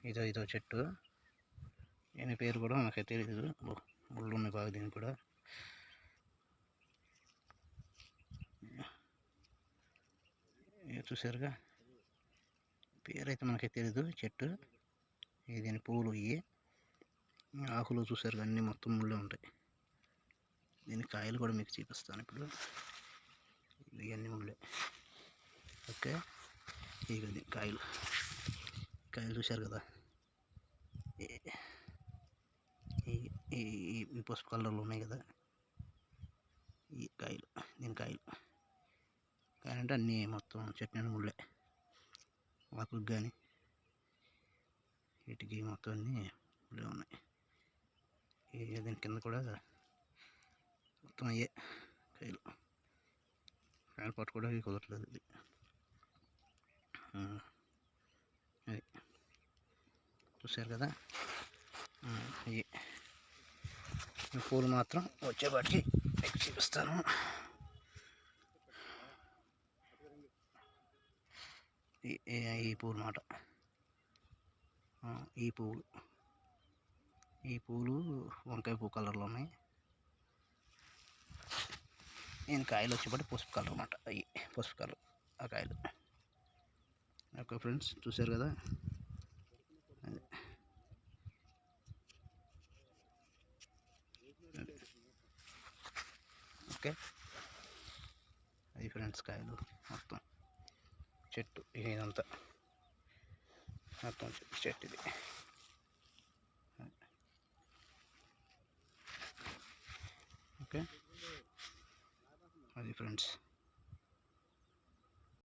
ఇదో చెట్టు. దీని పేరు కూడా నాకు తెలియదు. ముళ్ళు ఉన్నాయి బాగా దీనికి కూడా. చూసారుగా, పేరైతే మనకి తెలీదు. చెట్టు దీని పువ్వులు ఇవి ఆకులు చూసారుగా అన్నీ మొత్తం ముళ్ళే ఉంటాయి. దీని కాయలు కూడా మీకు చూపిస్తాను ఇప్పుడు. ఇవన్నీ ముళ్ళే. ఓకే, ఇవి కాయలు చూశారు కదా, ఈ పసుపు కలర్లో ఉన్నాయి కదా, ఈ కాయలు. దీని కాయలు అంటే అన్నీ మొత్తం చెట్టు ముళ్ళే. ఆకులకు కానీ వీటికి మొత్తం అన్నీ ముళ్ళే ఉన్నాయి. దీని కింద కూడా మొత్తం అయ్యే కాయలు పట్టుకోవడానికి కుదరట్లేదు. ఇది అది చూసారు కదా. ఈ పూలు మాత్రం వచ్చేపాటికి చూపిస్తాను. ఈ పూలు మాట, ఈ పూలు వంకాయ పువ్వు కలర్లో ఉన్నాయి. నేను కాయలు వచ్చేపాటి పసుపు కలర్ అన్నమాట. అవి పసుపు కలర్ ఆ కాయలు. ఓకే ఫ్రెండ్స్, చూసారు కదా. ఓకే, అది ఫ్రెండ్స్ కాయలు మొత్తం చెట్టు. ఇదంతా మొత్తం చెట్టు ఇది. ఓకే, అది ఫ్రెండ్స్.